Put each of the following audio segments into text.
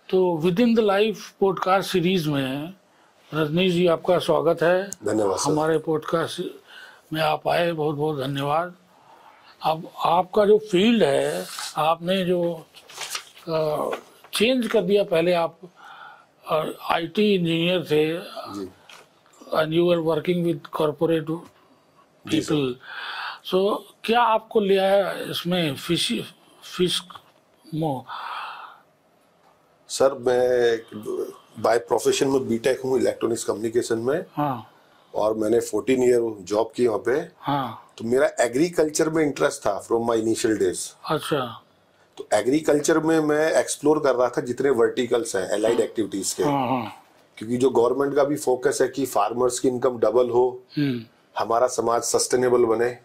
तो with in the life podcast series में रजनीश जी आपका स्वागत है। धन्यवाद सर। हमारे पॉडकास्ट में आप आए, बहुत बहुत धन्यवाद। अब आपका जो फील्ड है, आपने जो चेंज कर दिया, पहले आप आईटी इंजीनियर थे and you are working with corporate people. So क्या आपको ले आया इसमें फिश मो? सर मैं बाय प्रोफेशन में बीटेक हूँ इलेक्ट्रॉनिक्स कम्युनिकेशन में। हाँ। और मैंने 14 ईयर जॉब की वहाँ पे। हाँ। तो मेरा एग्रीकल्चर में इंटरेस्ट था फ्रॉम माय इनिशियल डेज। अच्छा। तो एग्रीकल्चर में मैं एक्सप्लोर कर रहा था जितने वर्टिकल्स हैं एलाइड एक्टिविटीज के। हाँ। हाँ। क्योंकि जो गवर्नमेंट का भी फोकस है कि फार्मर्स की इनकम डबल हो, हमारा समाज सस्टेनेबल बने।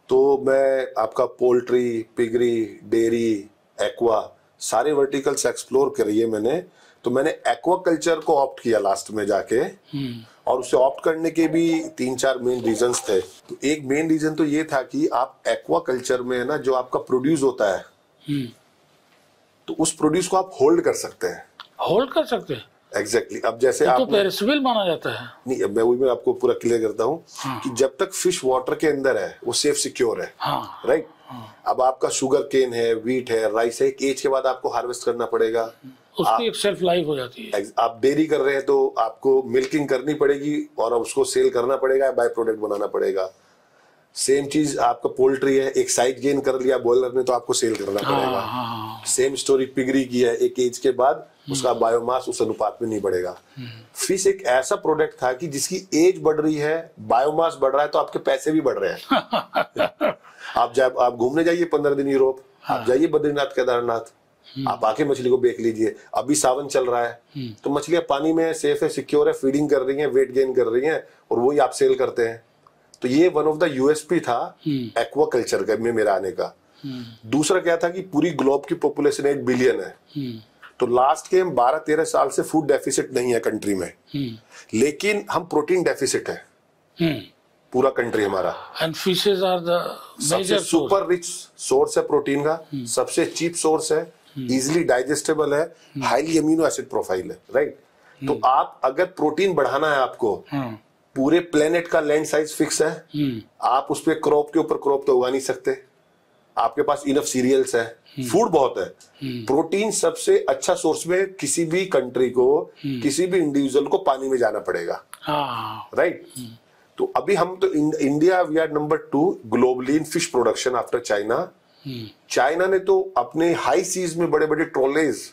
तो मैं आपका पोल्ट्री, पिगरी, डेयरी, एक्वा सारे वर्टिकल्स एक्सप्लोर करिए मैंने। तो मैंने एक्वाकल्चर को ऑप्ट किया लास्ट में जाके। और उसे ऑप्ट करने के भी 3-4 मेन रीजंस थे। तो एक मेन रीजन तो ये था कि आप एक्वाकल्चर में है ना, जो आपका प्रोड्यूस होता है तो उस प्रोड्यूस को आप होल्ड कर सकते हैं। होल्ड कर सकते हैं? एग्जैक्टली। अब जैसे आप तो पेरिशेबल माना जाता है। नहीं, मैं आपको पूरा क्लियर करता हूँ। कि जब तक फिश वाटर के अंदर है वो सेफ सिक्योर है। राइट। अब आपका शुगर केन है, व्हीट है, राइस है, एक एज के बाद आपको हार्वेस्ट करना पड़ेगा, उसकी एक शेल्फ लाइफ हो जाती है। आप डेयरी कर रहे हैं तो आपको मिल्किंग करनी पड़ेगी और उसको सेल करना पड़ेगा, बाय प्रोडक्ट बनाना पड़ेगा। सेम चीज आपका पोल्ट्री है, एक साइज गेन कर लिया बॉयलर ने तो आपको सेल करना पड़ेगा। सेम स्टोरी पिगरी की है, एक एज के बाद उसका बायोमास उस अनुपात में नहीं बढ़ेगा। फिश एक ऐसा प्रोडक्ट था कि जिसकी एज बढ़ रही है, बायोमास बढ़ रहा है, तो आपके पैसे भी बढ़ रहे हैं। आप घूमने जाइए 15 दिन यूरोप, आप जाइए बद्रीनाथ केदारनाथ, आप आके मछली को बेच लीजिए। अभी सावन चल रहा है तो मछलियां पानी में सेफ है, सिक्योर है, फीडिंग कर रही हैं, वेट गेन कर रही हैं और वही आप सेल करते हैं। तो ये वन ऑफ द यूएसपी था एक्वाकल्चर में मेरा आने का। दूसरा क्या था कि पूरी ग्लोब की पॉपुलेशन 8 बिलियन है। तो लास्ट के 12-13 साल से फूड डेफिसिट नहीं है कंट्री में, लेकिन हम प्रोटीन डेफिसिट है पूरा कंट्री हमारा। एंड फिशेस आर द सबसे सुपर रिच सोर्स है प्रोटीन का, सबसे चीप सोर्स है, इजिली डाइजेस्टेबल है, हाईली अमीनो एसिड प्रोफाइल है। राइट। तो आप अगर प्रोटीन बढ़ाना है आपको, पूरे प्लेनेट का लैंड साइज फिक्स है, आप उस पे क्रॉप के ऊपर क्रॉप तो उगा नहीं सकते, आपके पास इनफ सीरियल्स है, फूड बहुत है। प्रोटीन सबसे अच्छा सोर्स में किसी भी कंट्री को, किसी भी इंडिविजुअल को पानी में जाना पड़ेगा। राइट। तो अभी हम तो India we are number 2 globally in fish production after China. China ने तो अपने हाई सीज में बड़े बड़े ट्रोलेज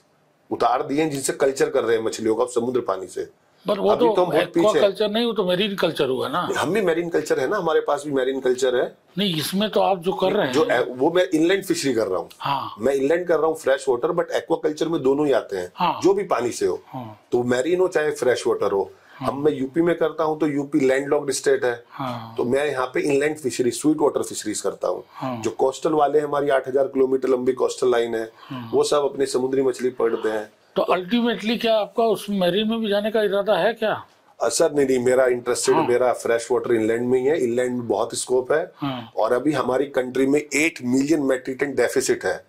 उतार दिए जिनसे कल्चर कर रहे हैं मछलियों का समुद्र पानी से। पर वो तो एक्वाकल्चर नहीं, वो तो मैरीन कल्चर हुआ ना। हम भी मैरीन कल्चर है ना, हमारे पास भी मैरीन कल्चर है। नहीं, इसमें तो आप जो कर रहे हैं जो वो मैं इनलैंड फिशरी कर रहा हूँ। मैं इनलैंड कर रहा हूँ फ्रेश वाटर, बट एक्वाकल्चर में दोनों ही आते हैं। जो भी पानी से हो, तो मैरीन हो चाहे फ्रेश वाटर हो। मैं यूपी में करता हूँ तो यूपी लैंडलॉक्ड स्टेट है। तो मैं यहाँ पे inland fishery, sweet water fisheries करता हूँ। जो कोस्टल वाले हमारी 8000 किलोमीटर लंबी कोस्टल लाइन है, वो सब अपनी समुद्री मछली पकड़ते हैं। तो अल्टीमेटली क्या आपका उस मैरीन में भी जाने का इरादा है क्या? सर नहीं, मेरा इंटरेस्टेड मेरा फ्रेश वाटर इनलैंड में ही है। इनलैंड में बहुत स्कोप है। और अभी हमारी कंट्री में 8 मिलियन मेट्रिक टन डेफिसिट है।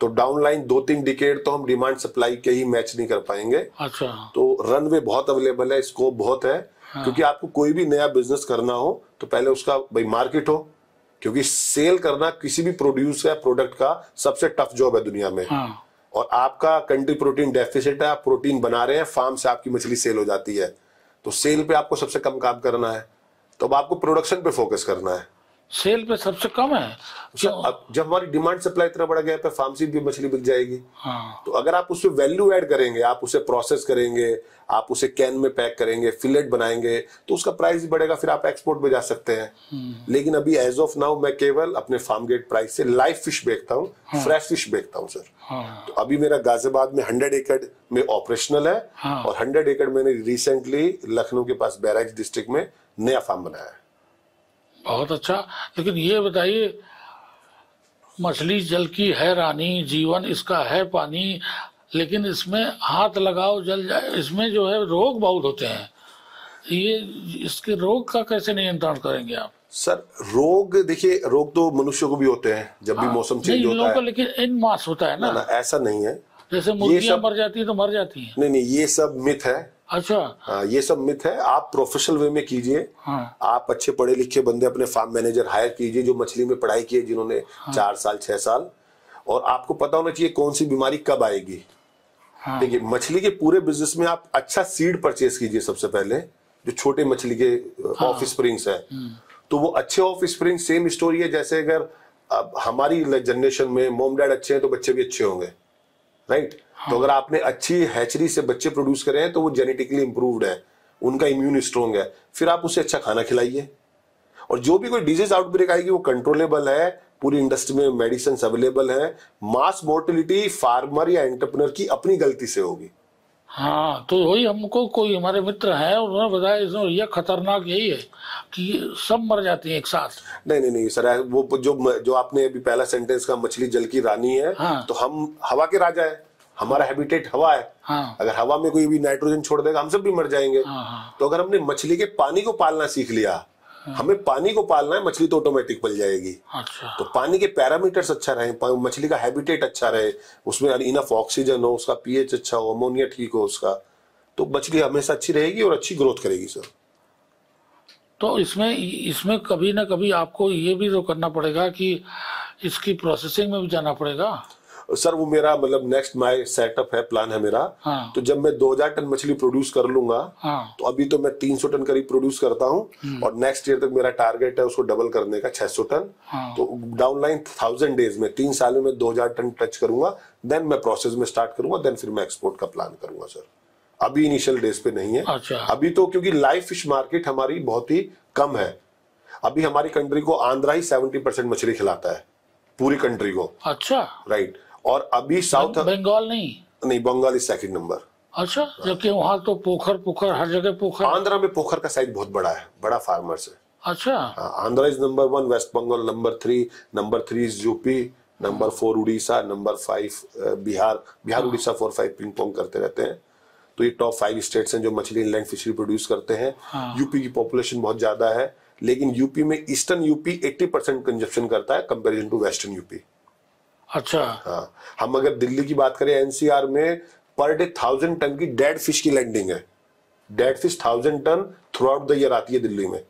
तो डाउन लाइन 2-3 डिकेड तो हम डिमांड सप्लाई के ही मैच नहीं कर पाएंगे। अच्छा। तो रनवे बहुत अवेलेबल है, स्कोप बहुत है। क्योंकि आपको कोई भी नया बिजनेस करना हो तो पहले उसका भाई मार्केट हो, क्योंकि सेल करना किसी भी प्रोड्यूस या प्रोडक्ट का सबसे टफ जॉब है दुनिया में। और आपका कंट्री प्रोटीन डेफिसिट है, आप प्रोटीन बना रहे हैं, फार्म से आपकी मछली सेल हो जाती है, तो सेल पे आपको सबसे कम काम करना है। तो अब आपको प्रोडक्शन पे फोकस करना है। सेल पे सबसे कम है। अब जब हमारी डिमांड सप्लाई इतना बढ़ गया है, फार्म से भी मछली बिक जाएगी। तो अगर आप उसमें वैल्यू ऐड करेंगे, आप उसे प्रोसेस करेंगे, आप उसे कैन में पैक करेंगे, फिलेट बनाएंगे, तो उसका प्राइस भी बढ़ेगा, फिर आप एक्सपोर्ट में जा सकते हैं। लेकिन अभी एज ऑफ नाउ मैं केवल अपने फार्म गेट प्राइस से लाइव फिश बेचता हूँ, फ्रेश फिश बेचता हूँ सर। तो अभी मेरा गाजियाबाद में 100 एकड़ में ऑपरेशनल है। और 100 एकड़ मैंने रिसेंटली लखनऊ के पास बहराइच डिस्ट्रिक्ट में नया फार्म बनाया है। बहुत अच्छा। लेकिन ये बताइए, मछली जल की है रानी, जीवन इसका है पानी, लेकिन इसमें हाथ लगाओ जल जाए, इसमें जो है रोग बहुत होते हैं। ये इसके रोग का कैसे नियंत्रण करेंगे आप? सर रोग, देखिए रोग तो मनुष्य को भी होते हैं जब भी मौसम चेंज होता है। लेकिन इन मास होता है ना, ऐसा नहीं है। जैसे मुर्गियां मर जाती है तो मर जाती हैं। नहीं, ये सब मिथ है। अच्छा। हाँ, ये सब मिथ है। आप प्रोफेशनल वे में कीजिए। हाँ। आप अच्छे पढ़े लिखे बंदे अपने फार्म मैनेजर हायर कीजिए जो मछली में पढ़ाई की है, जिन्होंने 4 साल 6 साल, और आपको पता होना चाहिए कौन सी बीमारी कब आएगी। हाँ। देखिए मछली के पूरे बिजनेस में आप अच्छा सीड परचेज कीजिए सबसे पहले, जो छोटे मछली के ऑफ स्प्रिंग्स है। तो वो अच्छे ऑफ स्प्रिंग, सेम स्टोरी है जैसे अगर हमारी जनरेशन में मॉम डैड अच्छे हैं तो बच्चे भी अच्छे होंगे, राइट। तो अगर आपने अच्छी हैचरी से बच्चे प्रोड्यूस करे हैं तो वो जेनेटिकली इंप्रूव्ड है, उनका इम्यून स्ट्रॉन्ग है, फिर आप उसे अच्छा खाना खिलाइए। और जो भी कोई डिजीज आउटब्रेक आएगी वो कंट्रोलेबल है, पूरी इंडस्ट्री में मेडिसिन अवेलेबल है। मास मोर्टेलिटी फार्मर या एंटरप्रेन्योर की अपनी गलती से होगी। हाँ, तो वही हमको कोई हमारे मित्र हैं, उन्होंने बताया इसमें यह खतरनाक यही है कि सब मर जाती हैं एक साथ। नहीं सर, वो जो आपने अभी पहला सेंटेंस का, मछली जल की रानी है। हाँ। तो हम हवा के राजा है, हमारा हैबिटेट हवा है। हाँ। अगर हवा में कोई भी नाइट्रोजन छोड़ देगा हम सब भी मर जाएंगे। हाँ। तो अगर हमने मछली के पानी को पालना सीख लिया, हमें पानी को पालना है, मछली तो ऑटोमेटिक पल जाएगी। अच्छा। तो पानी के पैरामीटर्स अच्छा रहे, मछली का हैबिटेट अच्छा रहे, उसमें इनफ ऑक्सीजन हो, उसका पीएच अच्छा हो, अमोनिया ठीक हो उसका, तो मछली हमेशा अच्छी रहेगी और अच्छी ग्रोथ करेगी सर। तो इसमें कभी ना कभी आपको ये भी तो करना पड़ेगा कि इसकी प्रोसेसिंग में भी जाना पड़ेगा। सर वो मेरा मतलब नेक्स्ट माय सेटअप है, प्लान है मेरा। हाँ। तो जब मैं 2000 टन मछली प्रोड्यूस कर लूंगा, हाँ। तो अभी तो मैं 300 टन करीब प्रोड्यूस करता हूँ, और नेक्स्ट ईयर तक मेरा टारगेट है उसको डबल करने का, 600 टन। हाँ। तो डाउन लाइन 1000 डेज में 3 सालों में 2000 टन टच करूंगा, देन मैं प्रोसेस में स्टार्ट करूंगा, देन फिर मैं एक्सपोर्ट का प्लान करूंगा सर। अभी इनिशियल डेज पे नहीं है। अच्छा। अभी तो क्योंकि लाइव फिश मार्केट हमारी बहुत ही कम है। अभी हमारी कंट्री को आंध्रा ही 70% मछली खिलाता है, पूरी कंट्री को। अच्छा। राइट। और अभी साउथ बंगाल नहीं, बंगाल इज सेकंड नंबर। अच्छा। जबकि वहाँ तो पोखर हर जगह पोखर। आंध्रा में पोखर का साइज बहुत बड़ा है, बड़ा फार्मर्स है। अच्छा। Andhra is number 1, west Bengal number 3, number 3 is UP, number 4 Orissa, number 5 Bihar Orissa 4 5 ping pong करते रहते हैं। तो ये टॉप 5 स्टेट्स हैं जो मछली इनलैंड फिशरी प्रोड्यूस करते हैं। हाँ। यूपी की पॉपुलेशन बहुत ज्यादा है, लेकिन यूपी में ईस्टर्न यूपी 80% कंजप्शन करता है कंपेरिजन टू वेस्टर्न यूपी। अच्छा। हाँ, हम अगर दिल्ली की बात करें, एनसीआर में पर डे 1000 टन की डेड फिश की लैंडिंग है। Dead fish 1000 ton throughout the year आती है दिल्ली में,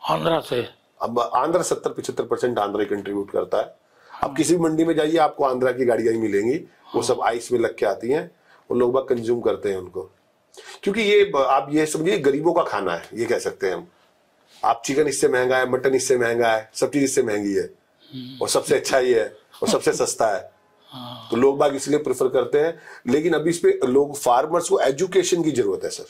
आंध्रा से। अब आंध्रा 70-75% आंध्रा कंट्रीब्यूट करता है। अब किसी भी मंडी में जाइए आपको आंध्रा की गाड़ियां ही मिलेंगी, वो सब आइस में लग के आती हैं, और लोग बाग कंज्यूम करते हैं उनको, क्योंकि ये आप ये समझिए गरीबों का खाना है, ये कह सकते हैं हम। आप चिकन इससे महंगा है, मटन इससे महंगा है, सब चीज इससे महंगी है, और सबसे अच्छा ही है, और सबसे सस्ता है। तो लोग बाग इसलिए प्रेफर करते हैं। लेकिन अभी इस पे लोग, फार्मर्स को एजुकेशन की जरूरत है सर।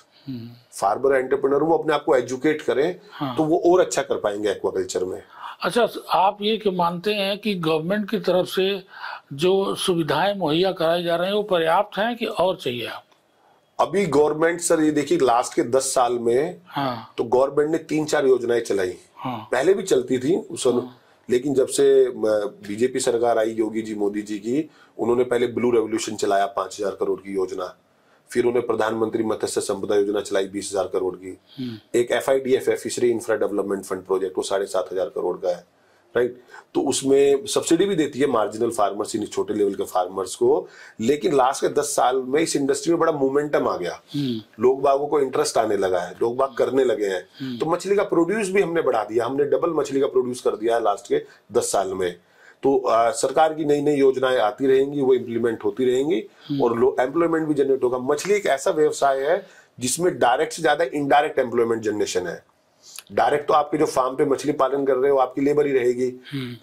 फार्मर एंटरप्रेन्योर वो अपने आप को एजुकेट करें, तो वो और अच्छा कर पाएंगे एक्वाकल्चर में। अच्छा, आप ये कि मानते हैं कि गवर्नमेंट की तरफ से जो सुविधाएं मुहैया कराई जा रही हैं वो पर्याप्त हैं कि और चाहिए? आप अभी गवर्नमेंट सर, ये देखिए लास्ट के 10 साल में, हाँ। तो गवर्नमेंट ने 3-4 योजनाएं चलाई। हाँ। पहले भी चलती थी उस लेकिन जब से बीजेपी सरकार आई, योगी जी मोदी जी की, उन्होंने पहले ब्लू रेवोल्यूशन चलाया 5000 करोड़ की योजना, फिर उन्होंने प्रधानमंत्री मत्स्य संपदा योजना चलाई 20,000 करोड़ की, एक FIDF है fishery infra development fund project, वो 7,500 करोड़ का है, राइट। तो उसमें सब्सिडी भी देती है मार्जिनल फार्मर्स, इन छोटे लेवल के फार्मर्स को। लेकिन लास्ट के 10 साल में इस इंडस्ट्री में बड़ा मोमेंटम आ गया, लोग बागों को इंटरेस्ट आने लगा है, लोग बाग करने लगे हैं। तो मछली का प्रोड्यूस भी हमने बढ़ा दिया, हमने डबल मछली का प्रोड्यूस कर दिया है लास्ट के 10 साल में। तो सरकार की नई नई योजनाएं आती रहेंगी, वो इम्प्लीमेंट होती रहेंगी, और एम्प्लॉयमेंट भी जनरेट होगा। मछली एक ऐसा व्यवसाय है जिसमें डायरेक्ट से ज्यादा इनडायरेक्ट एम्प्लॉयमेंट जनरेशन है। डायरेक्ट तो आपके जो फार्म पे मछली पालन कर रहे हो आपकी लेबर ही रहेगी,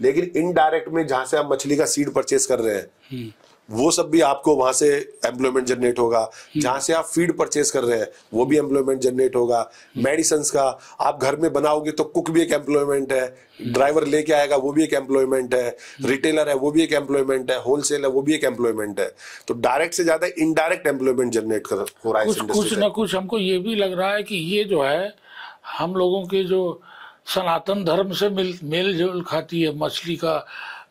लेकिन इनडायरेक्ट में जहां से आप मछली का सीड परचेस कर रहे हैं, वो सब भी आपको वहां से एम्प्लॉयमेंट जनरेट होगा। जहां से आप फीड परचेस कर रहे हैं वो भी एम्प्लॉयमेंट जनरेट होगा। मेडिसिन का आप घर में बनाओगे तो कुक भी एक एम्प्लॉयमेंट है, ड्राइवर लेके आएगा वो भी एक एम्प्लॉयमेंट है, रिटेलर है वो भी एक एम्प्लॉयमेंट है, होलसेल है वो भी एक एम्प्लॉयमेंट है। तो डायरेक्ट से ज्यादा इनडायरेक्ट एम्प्लॉयमेंट जनरेट हो रहा है इस इंडस्ट्री कुछ से। ना कुछ हमको ये भी लग रहा है कि ये जो है हम लोगों के जो सनातन धर्म से मेल जोल खाती है मछली का,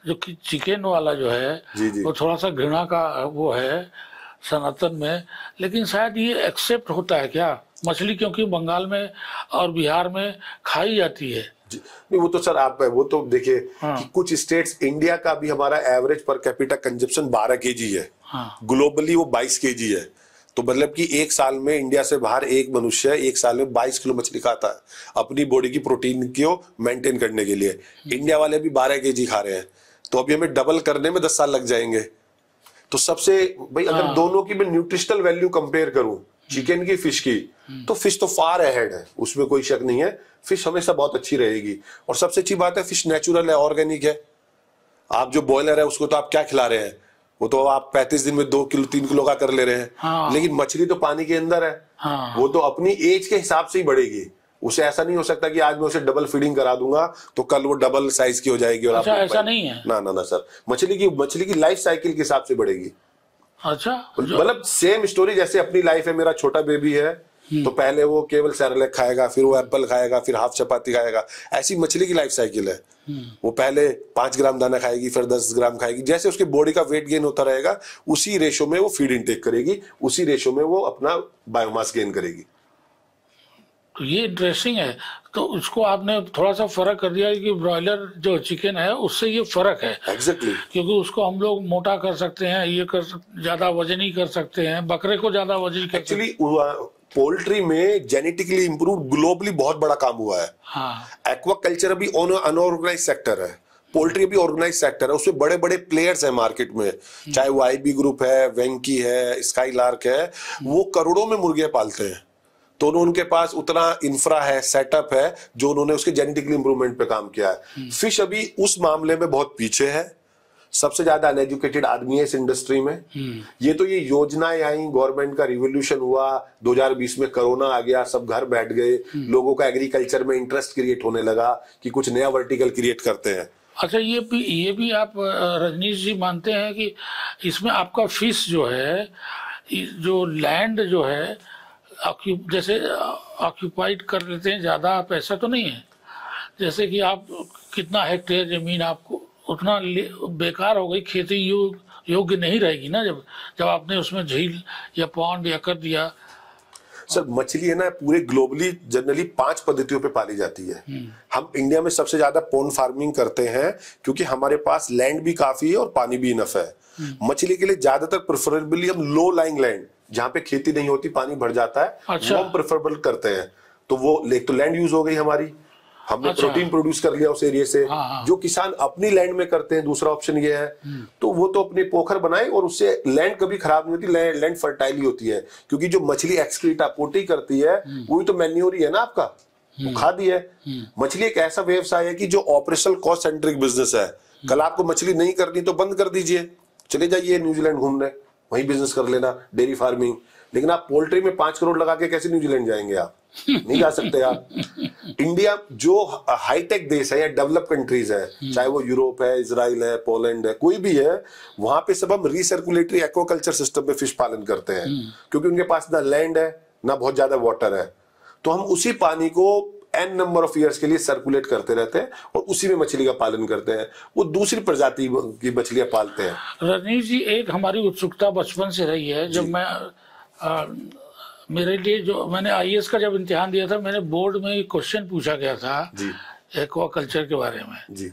जो कि चिकन वाला जो है जी जी। वो थोड़ा सा घृणा का वो है सनातन में। लेकिन शायद ये एक्सेप्ट होता है क्या मछली, क्योंकि बंगाल में और बिहार में खाई जाती है। नहीं वो तो सर आप वो तो देखिए कि कुछ स्टेट्स, इंडिया का भी हमारा average per capita consumption 12 KG है, ग्लोबली वो 22 केजी है। तो मतलब कि एक साल में इंडिया से बाहर एक मनुष्य एक साल में 22 किलो मछली खाता है अपनी बॉडी की प्रोटीन को मेंटेन करने के लिए। इंडिया वाले भी 12 केजी खा रहे हैं, तो अभी हमें डबल करने में 10 साल लग जाएंगे। तो सबसे भाई अगर दोनों की मैं न्यूट्रिशनल वैल्यू कंपेयर करूं, चिकन की फिश की, तो फिश तो फार अहेड है, उसमें कोई शक नहीं है। फिश हमेशा बहुत अच्छी रहेगी। और सबसे अच्छी बात है फिश नेचुरल है, ऑर्गेनिक है। आप जो बॉयलर है उसको तो आप क्या खिला रहे हैं, वो तो आप 35 दिन में 2 किलो 3 किलो का कर ले रहे हैं। लेकिन मछली तो पानी के अंदर है, वो तो अपनी एज के हिसाब से ही बढ़ेगी। उसे ऐसा नहीं हो सकता कि आज मैं उसे डबल फीडिंग करा दूंगा तो कल वो डबल साइज की हो जाएगी। और अच्छा, ऐसा नहीं है ना ना ना सर, मछली की लाइफ साइकिल के हिसाब से बढ़ेगी। अच्छा, मतलब सेम स्टोरी जैसे अपनी लाइफ है। मेरा छोटा बेबी है तो पहले वो केवल सेरेलैक खाएगा, फिर वो एप्पल खाएगा, फिर हाफ चपाती खाएगा। ऐसी मछली की लाइफ साइकिल है। वो पहले 5 ग्राम दाना खाएगी, फिर 10 ग्राम खाएगी। जैसे उसके बॉडी का वेट गेन होता रहेगा उसी रेशो में वो फीड इनटेक करेगी, उसी रेशो में वो अपना बायोमास गेन करेगी। तो ये इंटरेस्टिंग है। तो उसको आपने थोड़ा सा फर्क कर दिया कि ब्रॉयलर जो चिकन है उससे ये फर्क है। एग्जैक्टली क्योंकि उसको हम लोग मोटा कर सकते हैं, ये ज्यादा वजनी कर सकते हैं, बकरे को ज्यादा वजनी कर सकते हैं। एक्चुअली पोल्ट्री में जेनेटिकली इंप्रूव ग्लोबली बहुत बड़ा काम हुआ है। एक्वाकल्चर अभी अनऑर्गेनाइज सेक्टर है, पोल्ट्री भी ऑर्गेनाइज सेक्टर है। उसमें बड़े बड़े प्लेयर्स हैं मार्केट में, चाहे वो आईबी ग्रुप है, वेंकी है, स्काईलार्क है। वो करोड़ों में मुर्गियां पालते हैं। तो उनके पास उतना इंफ्रा है, सेटअप है, जो उन्होंने उसके जेनेटिकली इंप्रूवमेंट पे काम किया है। फिश अभी उस मामले में बहुत पीछे है। सबसे ज्यादा अनएजुकेटेड आदमी है इस इंडस्ट्री में। ये तो ये योजनाएं आई, गवर्नमेंट का रिवोल्यूशन हुआ, 2020 में कोरोना आ गया, सब घर बैठ गए, लोगों का एग्रीकल्चर में इंटरेस्ट क्रिएट होने लगा कि कुछ नया वर्टिकल क्रिएट करते हैं। अच्छा, ये भी आप रजनीश जी मानते हैं कि इसमें आपका फिश जो है, जो लैंड जो है जैसे ऑक्यूपाइड कर लेते हैं ज्यादा, आप ऐसा तो नहीं है जैसे कि आप कितना हेक्टेयर जमीन आपको उतना बेकार हो गई, खेती योग्य नहीं रहेगी ना जब आपने उसमें झील या पॉन्ड या कर दिया। सर मछली है ना पूरे ग्लोबली जनरली 5 पद्धतियों पे पाली जाती है। हम इंडिया में सबसे ज्यादा पॉन्ड फार्मिंग करते हैं क्योंकि हमारे पास लैंड भी काफी है और पानी भी इनफ है। मछली के लिए ज्यादातर प्रेफरेबली हम लो लाइंग लैंड, जहां पे खेती नहीं होती, पानी भर जाता है, अच्छा। वो हम प्रेफरेबल करते हैं। तो वो तो लैंड यूज हो गई हमारी, हमने अच्छा। प्रोटीन प्रोड्यूस कर लिया उस एरिया से। हाँ। जो किसान अपनी लैंड में करते हैं, दूसरा ऑप्शन ये है, तो वो तो अपने पोखर बनाए और उससे लैंड कभी खराब नहीं होती, लैंड फर्टाइल ही होती है। क्योंकि जो मछली एक्सक्रीट आपूर्ति करती है वही तो मैन्योर ही है ना आपका, वो खाद ही है। मछली एक ऐसा व्यवसाय है कि जो ऑपरेशनल कॉस्ट सेंट्रिक बिजनेस है। कल आपको मछली नहीं करनी तो बंद कर दीजिए, चले जाइए न्यूजीलैंड घूमने, वही बिजनेस कर लेना, डेयरी फार्मिंग। लेकिन आप पोल्ट्री में 5 करोड़ लगा के कैसे न्यूजीलैंड जाएंगे? आप नहीं जा सकते। आप इंडिया जो हाईटेक देश है या डेवलप कंट्रीज है, चाहे वो यूरोप है, इजराइल है, पोलैंड है, कोई भी है, वहां पे सब हम रिसर्कुलेटरी एक्वाकल्चर सिस्टम पे फिश पालन करते हैं। क्योंकि उनके पास ना लैंड है ना बहुत ज्यादा वाटर है, तो हम उसी पानी को n नंबर ऑफ ईयर्स के लिए सर्कुलेट करते रहते हैं और उसी में मछली का पालन करते हैं। वो दूसरी प्रजाति की मछलियां पालते हैं। रजनीश जी, एक हमारी उत्सुकता बचपन से रही है। जब मैं मेरे लिए जो मैंने आईएएस का जब इम्तिहान दिया था, मैंने बोर्ड में एक क्वेश्चन पूछा गया था एक्वाकल्चर के बारे में जी।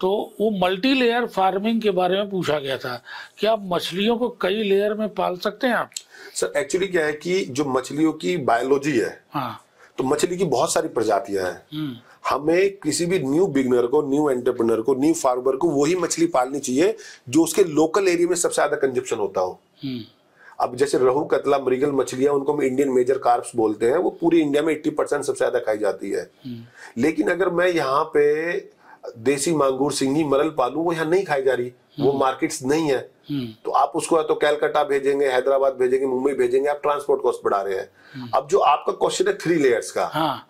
तो वो मल्टी लेयर फार्मिंग के बारे में पूछा गया था कि आप मछलियों को कई लेयर में पाल सकते हैं आप? सर एक्चुअली क्या है कि जो मछलियों की बायोलॉजी है, तो मछली की बहुत सारी प्रजातियां हैं। हमें किसी भी न्यू बिगनर को, न्यू एंटरप्रेन्योर को, न्यू फार्मर को वही मछली पालनी चाहिए जो उसके लोकल एरिया में सबसे ज्यादा कंजप्शन होता हो। अब जैसे रहू, कतला, मृगल मछलियां, उनको हम इंडियन मेजर कार्प्स बोलते हैं, वो पूरी इंडिया में 80% सबसे ज्यादा खाई जाती है। लेकिन अगर मैं यहाँ पे देसी मांगूर, सिंगी, मरल पालू, वो यहाँ नहीं खाई जा रही, वो मार्केट्स नहीं है। तो आप उसको तो कलकत्ता भेजेंगे, हैदराबाद भेजेंगे, मुंबई भेजेंगे, आप ट्रांसपोर्ट कॉस्ट बढ़ा रहे हैं। अब जो आपका क्वेश्चन है 3 लेयर्स का,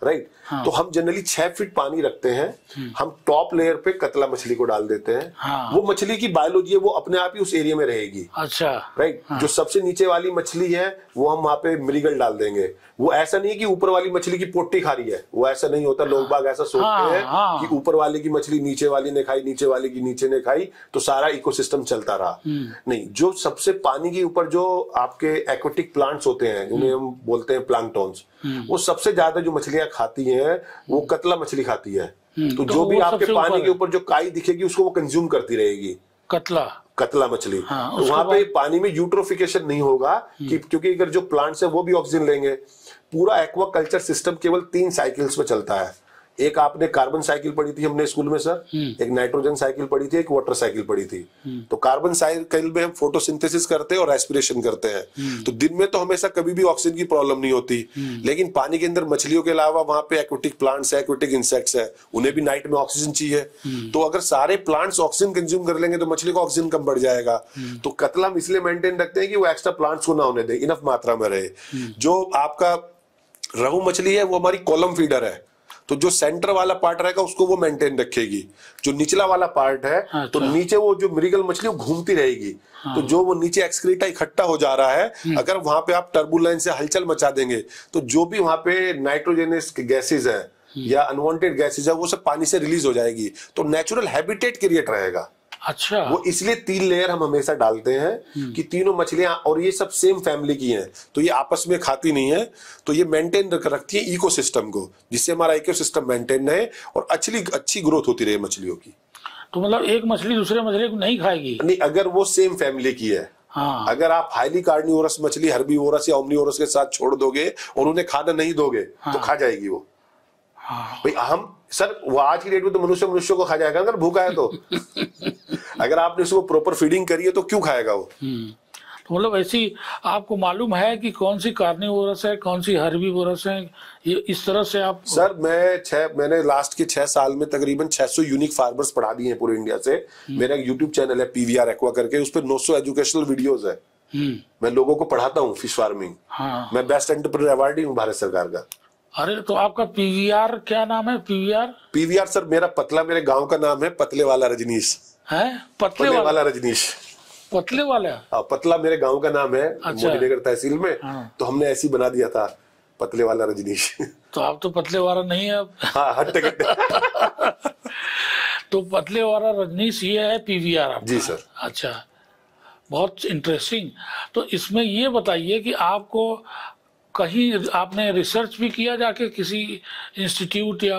राइट, तो हम जनरली 6 फीट पानी रखते हैं। हम टॉप लेयर पे कतला मछली को डाल देते हैं। वो मछली की बायोलॉजी है, वो अपने आप ही उस एरिया में रहेगी। अच्छा, राइट। जो सबसे नीचे वाली मछली है वो हम वहां पे मृगल डाल देंगे। वो ऐसा नहीं है कि ऊपर वाली मछली की पोटी खा रही है, वो ऐसा नहीं होता। लोग बाग ऐसा सोचते हैं कि ऊपर वाले की मछली नीचे वाली ने खाई, नीचे वाले की नीचे ने खाई, तो सारा इकोसिस्टम चलता रहा। नहीं, जो सबसे पानी के ऊपर जो आपके एक्वेटिक प्लांट्स होते हैं, उन्हें हम बोलते हैं प्लैंकटॉन्स, वो सबसे ज्यादा जो मछलियां खाती हैं वो कतला मछली खाती है। तो जो भी आपके पानी के ऊपर जो काई दिखेगी उसको वो कंज्यूम करती रहेगी, कतला मछली। हाँ, तो वहां पे पानी में यूट्रोफिकेशन नहीं होगा क्योंकि अगर जो प्लांट्स है वो भी ऑक्सीजन लेंगे। पूरा एक्वा कल्चर सिस्टम केवल 3 साइकिल्स में चलता है। एक आपने कार्बन साइकिल पढ़ी थी हमने स्कूल में सर, एक नाइट्रोजन साइकिल पढ़ी थी, एक वाटर साइकिल पढ़ी थी। तो कार्बन साइकिल में हम फोटोसिंथेसिस करते हैं और रेस्पिरेशन करते हैं। तो दिन में तो हमेशा कभी भी ऑक्सीजन की प्रॉब्लम नहीं होती, लेकिन पानी के अंदर मछलियों के अलावा वहां पे एक्वेटिक प्लांट्स है, एक्वेटिक इंसेक्ट्स है, उन्हें भी नाइट में ऑक्सीजन चाहिए। तो अगर सारे प्लांट्स ऑक्सीजन कंज्यूम कर लेंगे तो मछली का ऑक्सीजन कम बढ़ जाएगा। तो कतला हम इसलिए मेंटेन रखते हैं कि वो एक्स्ट्रा प्लांट्स को ना होने दे, इनफ मात्रा में रहे। जो आपका रहू मछली है वो हमारी कॉलम फीडर है, तो जो सेंटर वाला पार्ट रहेगा उसको वो मेंटेन रखेगी। जो निचला वाला पार्ट है तो नीचे वो जो मृगल मछली वो घूमती रहेगी। तो जो वो नीचे एक्सक्रीटा इकट्ठा हो जा रहा है, अगर वहां पे आप टर्बुलेंस से हलचल मचा देंगे तो जो भी वहां पे नाइट्रोजनस गैसेज है या अनवांटेड गैसेज है वो सब पानी से रिलीज हो जाएगी। तो नेचुरल हैबिटेट क्रिएट रहेगा। अच्छा, वो इसलिए 3 लेयर हम हमेशा डालते हैं कि तीनों मछलियां, और ये सब सेम फैमिली की हैं, तो ये आपस में खाती नहीं है, तो ये मेंटेन रखती है इकोसिस्टम को, जिससे हमारा इकोसिस्टम मेंटेन रहे और अच्छी ग्रोथ होती रहे मछलियों की। तो मतलब एक मछली दूसरे मछली को नहीं खाएगी? नहीं, अगर वो सेम फैमिली की है। हाँ। अगर आप हाईली कार्निवोरस मछली हर्बीवोरस या ओमनीवोरस के साथ छोड़ दोगे और उन्हें खाना नहीं दोगे तो खा जाएगी वो। भाई हम सर, वो आज की डेट में तो मनुष्य को खा जाएगा अगर भूखा है तो। अगर आपने उसको प्रॉपर फीडिंग करी है तो क्यों खाएगा वो। तो मतलब ऐसी आपको मालूम है कि कौन सी कार्निवोरस है, कौन सी हर्बीवोरस है, ये इस तरह से आप? सर मैंने लास्ट के 6 साल में तकरीबन 600 यूनिक फार्मर्स पढ़ा दिए हैं पूरे इंडिया से। मेरा एक यूट्यूब चैनल है PVR एक्वा करके, उस पर 900 एजुकेशनल वीडियोस है। मैं लोगों को पढ़ाता हूँ फिश फार्मिंग। हाँ। मैं बेस्ट एंटरप्रेन्योर अवार्डी हूँ भारत सरकार का। अरे तो आपका PVR क्या नाम है? PVR सर मेरा पतला, मेरे गांव का नाम है पतले वाला रजनीश है। पतले वाला रजनीश, पतले वाला। पतला मेरे गांव का नाम है। अच्छा। मोदीनगर तहसील में। हाँ। तो हमने ऐसी बना दिया था, पतले वाला रजनीश। तो आप तो पतले वाला नहीं है अब। हाँ, हट्टे कट्टे। तो पतले वाला रजनीश ये है PVR आपका? जी सर। अच्छा, बहुत इंटरेस्टिंग। तो इसमें ये बताइए कि आपको कहीं आपने रिसर्च भी किया जाके किसी इंस्टीट्यूट या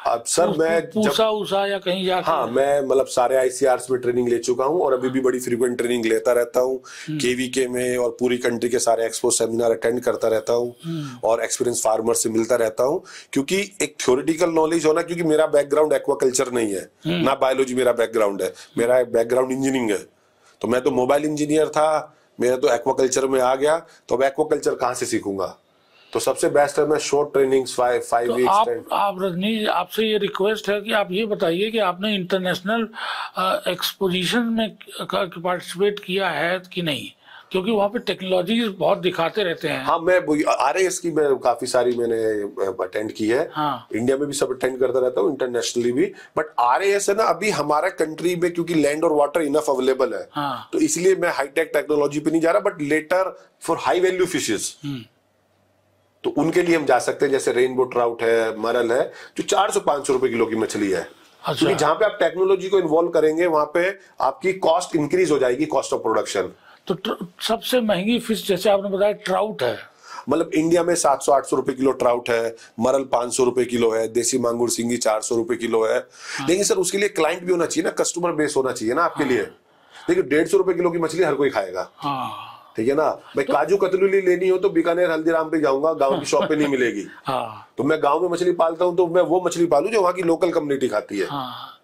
अब सर मैं पूसा या कहीं जाके? हाँ, मैं मतलब सारे ICRs में ट्रेनिंग ले चुका हूँ और अभी भी बड़ी फ्रीक्वेंट ट्रेनिंग लेता रहता हूँ। KVK में और पूरी कंट्री के सारे एक्सपो सेमिनार अटेंड करता रहता हूँ और एक्सपीरियंस फार्मर से मिलता रहता हूँ, क्योंकि एक थ्योरेटिकल नॉलेज होना, क्योंकि मेरा बैकग्राउंड एक्वाकल्चर नहीं है ना बायोलॉजी मेरा बैकग्राउंड है, मेरा बैकग्राउंड इंजीनियरिंग है। तो मैं तो मोबाइल इंजीनियर था, मेरा तो एक्वाकल्चर में आ गया, तो अब एक्वाकल्चर कहाँ से सीखूंगा। तो सबसे बेस्ट है मैं शॉर्ट ट्रेनिंग्स 5 वीक्स। आप रजनीश, आपसे ये रिक्वेस्ट है कि आप ये बताइए कि आपने इंटरनेशनल एक्सपोजिशन में पार्टिसिपेट किया है कि नहीं, क्योंकि वहाँ पे टेक्नोलॉजी बहुत दिखाते रहते हैं। हाँ, मैं RAS की मैं काफी सारी मैंने अटेंड की है। हाँ। इंडिया में भी सब अटेंड करता रहता हूँ, इंटरनेशनली भी। बट RAS है ना, अभी हमारा कंट्री में क्योंकि लैंड और वाटर इनफ अवेलेबल है। हाँ। तो इसलिए मैं हाईटेक टेक्नोलॉजी पे नहीं जा रहा, but later for high value fishes तो उनके लिए हम जा सकते हैं। जैसे रेनबो ट्राउट है, मरल है, जो 400-500 रुपए किलो की मछली है। अच्छा। क्योंकि जहां पे आप टेक्नोलॉजी को इन्वॉल्व करेंगे वहां पे आपकी कॉस्ट इंक्रीज हो जाएगी, कॉस्ट ऑफ प्रोडक्शन। तो सबसे महंगी फिश जैसे आपने बताया ट्राउट है, मतलब इंडिया में 700-800 रुपए किलो ट्राउट है, मरल 500 रुपए किलो है, देसी मांगुर सिंगी 400 रुपए किलो है। हाँ। लेकिन सर उसके लिए क्लाइंट भी होना चाहिए ना, कस्टमर बेस होना चाहिए ना आपके। हाँ। लिए देखिए 150 रुपए किलो की मछली हर कोई खाएगा। हाँ। ठीक है ना भाई। तो काजू कतली लेनी हो तो बीकानेर हल्दीराम पे जाऊंगा, गांव की शॉप पे नहीं मिलेगी। हाँ। तो मैं गांव में मछली पालता हूं तो मैं वो मछली पालू जो वहां की लोकल कम्युनिटी खाती है। हाँ।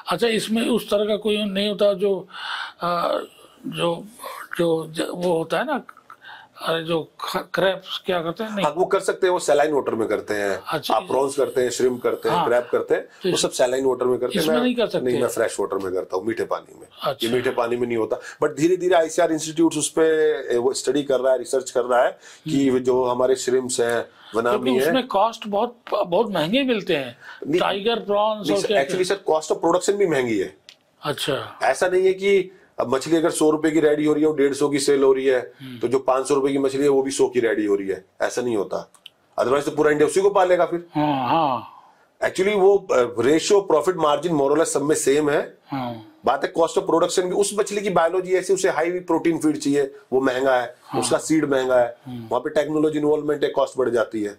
अच्छा, इसमें उस तरह का कोई नहीं होता जो वो होता है ना, अरे जो क्रैब्स क्या करते हैं? नहीं, वो कर सकते हैं, वो सैलाइन वाटर में करते हैं। अच्छा, आप प्रॉन्स करते हैं, श्रिम्प करते हैं, क्रैब करते हैं, वो सब सैलाइन वाटर में करते हैं। इसमें नहीं कर सकते? नहीं, मैं फ्रेश वाटर में करता हूँ, मीठे पानी में। अच्छा। ये मीठे पानी में नहीं होता, बट धीरे धीरे ICR इंस्टीट्यूट उस पे वो स्टडी कर रहा है, रिसर्च कर रहा है कि जो हमारे श्रिम्प्स हैं, वनामी है, उसमें कॉस्ट बहुत महंगे मिलते हैं, tiger prawns. Actually sir cost of production भी महंगी है। अच्छा, ऐसा नहीं है कि अब मछली अगर 100 रुपए की रेडी हो रही है और 150 की सेल हो रही है, तो जो 500 रुपए की मछली है वो भी 100 की रेडी हो रही है, ऐसा नहीं होता। अदरवाइज तो पूरा इंडिया उसी को पालेगा फिर। एक्चुअली वो रेशियो प्रॉफिट मार्जिन मोरलेस सब में सेम है। बात है कॉस्ट ऑफ प्रोडक्शन की। उस मछली की बायोलॉजी ऐसी, उसे हाई प्रोटीन फीड चाहिए, वो महंगा है। उसका सीड महंगा है, वहां पे टेक्नोलॉजी इन्वॉल्वमेंट है, कॉस्ट बढ़ जाती है।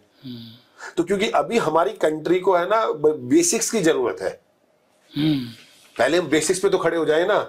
तो क्योंकि अभी हमारी कंट्री को है ना बेसिक्स की जरूरत है। पहले हम बेसिक्स पे तो खड़े हो जाए ना।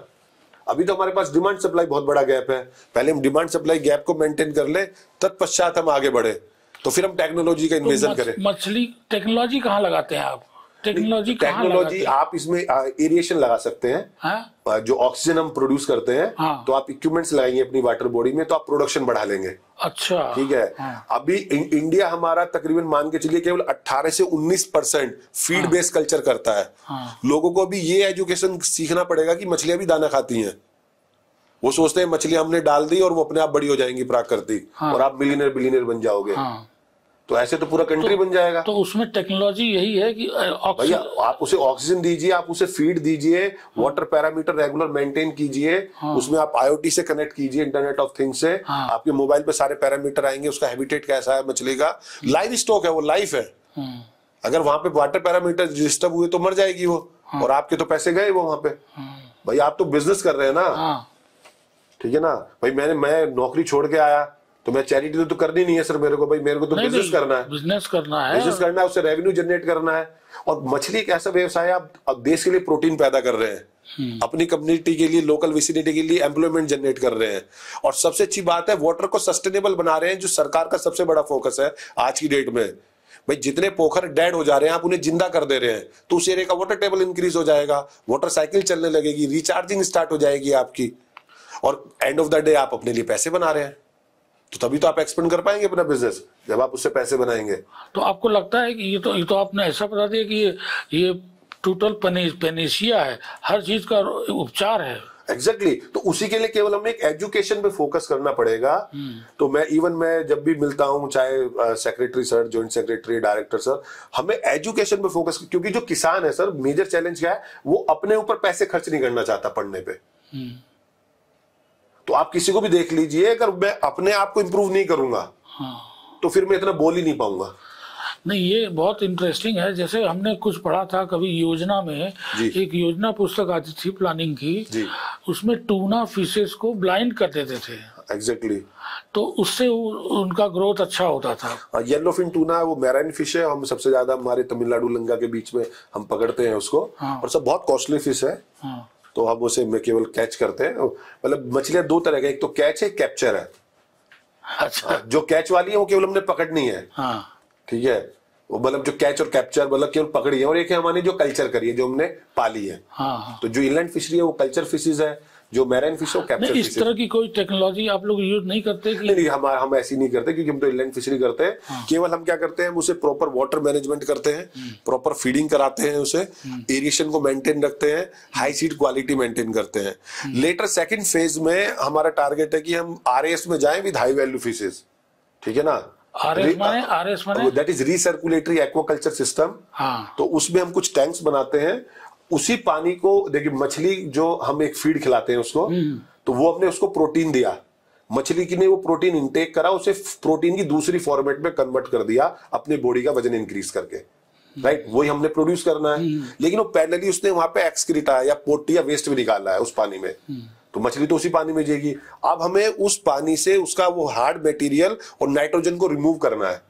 अभी तो हमारे पास डिमांड सप्लाई बहुत बड़ा गैप है, पहले हम डिमांड सप्लाई गैप को मेंटेन कर ले, तत्पश्चात हम आगे बढ़े, तो फिर हम टेक्नोलॉजी का इन्वेजन करें। मछली टेक्नोलॉजी कहाँ लगाते हैं आप? टेक्नोलॉजी आप इसमें एरिएशन लगा सकते हैं। हाँ? जो ऑक्सीजन हम प्रोड्यूस करते हैं, हाँ। तो आप इक्विपमेंट्स लगाएंगे अपनी वाटर बॉडी में, तो आप प्रोडक्शन बढ़ा लेंगे। अच्छा, ठीक है। हाँ। अभी इंडिया हमारा तकरीबन मान के चलिए केवल 18 से 19% फीड बेस्ड कल्चर करता है। हाँ। लोगों को अभी ये एजुकेशन सीखना पड़ेगा कि मछलियां भी दाना खाती हैं। वो सोचते हैं मछलियां हमने डाल दी और वो अपने आप बड़ी हो जाएंगी प्राकृतिक, हाँ। और आप मिलियनर बिलियनर बन जाओगे। हाँ। तो ऐसे तो पूरा कंट्री बन जाएगा। तो उसमें टेक्नोलॉजी यही है कि भैया आप उसे ऑक्सीजन दीजिए, आप उसे फीड दीजिए, वाटर पैरामीटर रेगुलर मेंटेन कीजिए, उसमें आप IoT से कनेक्ट कीजिए, इंटरनेट ऑफ थिंग्स से। आपके मोबाइल पे सारे पैरामीटर आएंगे, उसका हैबिटेट कैसा है मछली का, लाइव स्टॉक है, वो लाइफ है। अगर वहां पे वाटर पैरामीटर डिस्टर्ब हुए तो मर जाएगी वो, और आपके तो पैसे गए वो वहां पे। भाई आप तो बिजनेस कर रहे हैं ना, ठीक है ना भाई। मैं नौकरी छोड़ के आया तो मैं चैरिटी तो करनी नहीं है सर मेरे को, भाई मेरे को तो बिजनेस करना है, बिजनेस करना है, उससे रेवेन्यू जनरेट करना है। और मछली एक ऐसा व्यवसाय है, आप देश के लिए प्रोटीन पैदा कर रहे हैं, अपनी कम्युनिटी के लिए, लोकल विसिनिटी के लिए एम्प्लॉयमेंट जनरेट कर रहे हैं, और सबसे अच्छी बात है वाटर को सस्टेनेबल बना रहे हैं, जो सरकार का सबसे बड़ा फोकस है आज की डेट में। भाई जितने पोखर डेड हो जा रहे हैं आप उन्हें जिंदा कर दे रहे हैं, तो उस एरिया का वाटर टेबल इंक्रीज हो जाएगा, वाटर साइकिल चलने लगेगी, रिचार्जिंग स्टार्ट हो जाएगी आपकी, और एंड ऑफ द डे आप अपने लिए पैसे बना रहे हैं। तो तभी तो आप एक्सपेंड कर पाएंगे अपना बिजनेस, जब आप उससे पैसे बनाएंगे। तो आपको लगता है कि ये तो आपने ऐसा बता दिया कि ये टोटल पेनेशिया है, हर चीज का उपचार है। एग्जैक्टली तो उसी के लिए केवल हमें एक एजुकेशन पे फोकस करना पड़ेगा। तो मैं जब भी मिलता हूँ, चाहे secretary sir, joint secretary, director sir, हमें एजुकेशन पे फोकस, क्योंकि जो किसान है सर, मेजर चैलेंज क्या है, वो अपने ऊपर पैसे खर्च नहीं करना चाहता पढ़ने पे। तो आप किसी को भी देख लीजिए, अगर मैं अपने आप को इंप्रूव नहीं करूंगा, तो फिर मैं इतना बोल ही नहीं पाऊंगा। नहीं, ये बहुत इंटरेस्टिंग है। जैसे हमने कुछ पढ़ा था कभी योजना में, एक योजना पुस्तक आती थी प्लानिंग की, उसमें टूना फिशेस को ब्लाइंड कर देते थे। एग्जैक्टली तो उससे उनका ग्रोथ अच्छा होता था। येलो फिन टूना वो मैराइन फिश है, हम सबसे ज्यादा हमारे तमिलनाडु लंका के बीच में हम पकड़ते हैं उसको, और सब बहुत कॉस्टली फिश है। तो हम उसे केवल कैच करते हैं। मतलब मछलियां दो तरह के, एक तो कैच है, कैप्चर है। अच्छा। जो कैच वाली है वो केवल हमने पकड़नी है, ठीक है, वो मतलब जो कैच और कैप्चर मतलब केवल पकड़ी है, और एक है हमारी जो कल्चर करी है, जो हमने पाली है। तो जो इनलैंड फिशरी है वो कल्चर फिशेज है, जो मैराइन फिश है वो कैप्चर फिश है। इस तरह की कोई टेक्नोलॉजी आप लोग यूज नहीं करते कि? नहीं, हम ऐसी नहीं करते, क्योंकि हम तो इनलैंड फिशरी करते हैं। केवल हम क्या करते हैं, हम उसे प्रॉपर वाटर मैनेजमेंट करते हैं, प्रॉपर फीडिंग कराते हैं, उसे एरिएशन को मेंटेन रखते हैं, हाई सीड क्वालिटी मेंटेन करते हैं। लेटर सेकंड फेज में हमारा टारगेट है कि हम RAS में जाएं विद हाई वैल्यू फिशेज, ठीक है ना। RS माने दैट इज रीसर्कुलेटरी एक्वाकल्चर सिस्टम। तो उसमें हम कुछ टैंक्स बनाते हैं, उसी पानी को देखिए, मछली जो हम एक फीड खिलाते हैं उसको, तो वो हमने उसको प्रोटीन दिया, मछली की ने वो प्रोटीन इंटेक करा, उसे प्रोटीन की दूसरी फॉर्मेट में कन्वर्ट कर दिया अपने बॉडी का वजन इंक्रीज करके, राइट। वही हमने प्रोड्यूस करना है, लेकिन वो पैरेलली उसने वहां पे एक्सक्रीटा या पोटी या वेस्ट भी निकाला है उस पानी में, तो मछली तो उसी पानी में जाएगी। अब हमें उस पानी से उसका वो हार्ड मटेरियल और नाइट्रोजन को रिमूव करना है।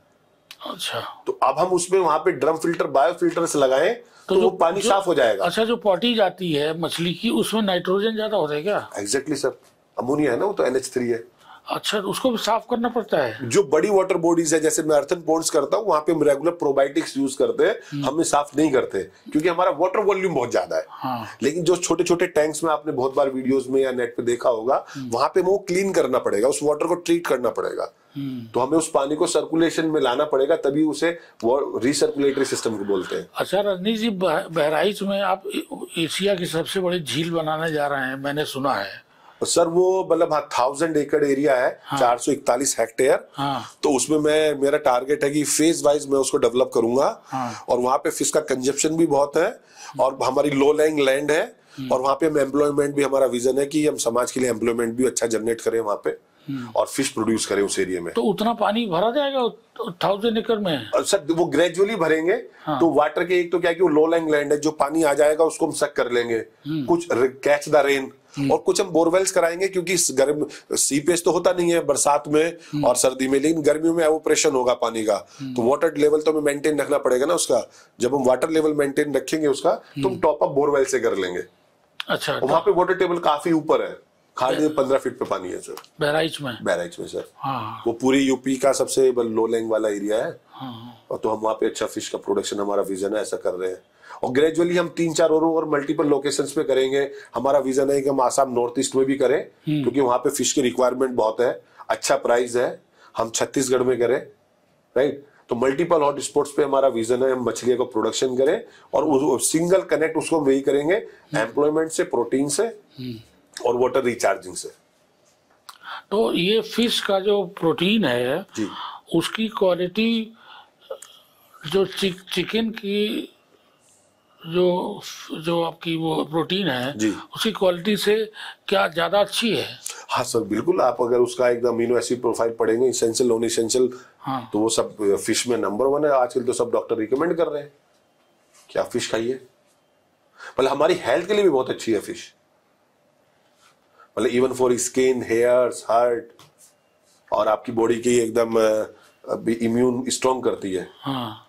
अच्छा। तो अब हम उसमें वहां पे ड्रम फिल्टर, बायो फिल्टर लगाएं, तो वो पानी साफ हो जाएगा। अच्छा, जो पॉटी जाती है मछली की, उसमें नाइट्रोजन ज्यादा होता है क्या? एग्जैक्टली सर, अमोनिया है ना, वो तो NH3 है। अच्छा, उसको भी साफ करना पड़ता है। जो बड़ी वाटर बॉडीज है, जैसे मैं अर्थन पॉन्ड्स करता हूँ, वहां पे हम रेगुलर प्रोबायोटिक्स यूज करते हैं, हमें साफ नहीं करते, क्योंकि हमारा वाटर वॉल्यूम बहुत ज्यादा है। लेकिन जो छोटे छोटे टैंक्स में आपने बहुत बार वीडियोस में या नेट पे देखा होगा, वहां पे वो क्लीन करना पड़ेगा, उस वाटर को ट्रीट करना पड़ेगा। तो हमें उस पानी को सर्कुलेशन में लाना पड़ेगा, तभी उसे वो रिसर्कुलेटरी सिस्टम को बोलते हैं। अच्छा रजनीश जी, बहराइच में आप एशिया की सबसे बड़ी झील बनाने जा रहे हैं, मैंने सुना है। सर वो मतलब 1000 एकड़ एरिया है, 441 हेक्टेयर। तो उसमें मेरा टारगेट है कि फेज वाइज मैं उसको डेवलप करूंगा, और वहां पे फिश का कंजप्शन भी बहुत है, और हमारी लो लैंग लैंड है, और वहां पे हम एम्प्लॉयमेंट भी, हमारा विजन है कि हम समाज के लिए एम्प्लॉयमेंट भी अच्छा जनरेट करें वहां पे, और फिश प्रोड्यूस करें उस एरिया में। तो उतना पानी भरा जाएगा 1000 एकड़ में? सर वो ग्रेजुअली भरेंगे। तो वाटर के एक तो क्या है कि वो लो लैंग लैंड है, जो पानी आ जाएगा उसको हम सक कर लेंगे, कुछ कैच द रेन, और कुछ हम बोरवेल्स कराएंगे, क्योंकि गर्म सीपेज तो होता नहीं है बरसात में और सर्दी में, लेकिन गर्मियों में एवोपरेशन होगा पानी का, तो वाटर लेवल तो हमें मेंटेन रखना पड़ेगा ना उसका। जब हम वाटर लेवल मेंटेन रखेंगे उसका, तो हम टॉप अप बोरवेल से कर लेंगे। अच्छा, वहां पे वाटर टेबल काफी ऊपर है, खाली 15 फीट पे पानी है सर, बहराइच में सर। हाँ, वो पूरी यूपी का सबसे लो लैंग वाला एरिया है। हाँ, और तो हम वहाँ पे अच्छा फिश का प्रोडक्शन, हमारा विजन है, ऐसा कर रहे हैं। और ग्रेजुअली हम 3-4 और मल्टीपल लोकेशंस पे करेंगे। हमारा विजन है कि हम आसाम नॉर्थ ईस्ट में भी करें, क्योंकि वहाँ पे फिश की रिक्वायरमेंट बहुत है, अच्छा प्राइस है। हम छत्तीसगढ़ में करें, राइट। तो मल्टीपल हॉट स्पॉट्स पे हमारा विजन है, हम मछलियों को प्रोडक्शन करें और सिंगल कनेक्ट उसको वही करेंगे, एम्प्लॉयमेंट से, प्रोटीन से और वाटर रिचार्जिंग से। तो ये फिश का जो प्रोटीन है जी, उसकी क्वालिटी जो चिकन की जो आपकी वो प्रोटीन है जी, उसकी क्वालिटी से क्या ज्यादा अच्छी है? हाँ सर बिल्कुल। आप अगर उसका एकदम अमीनो एसिड प्रोफाइल पढ़ेंगे, इसेंशियल नॉन इसेंशियल, हाँ, तो वो सब फिश में नंबर 1 है। आजकल तो सब डॉक्टर रिकमेंड कर रहे हैं कि आप फिश खाइए। मतलब हमारी हेल्थ के लिए भी बहुत अच्छी है फिश, मतलब even for skin, hairs, heart, और आपकी बॉडी की एकदम इम्यून स्ट्रॉन्ग करती है। हाँ।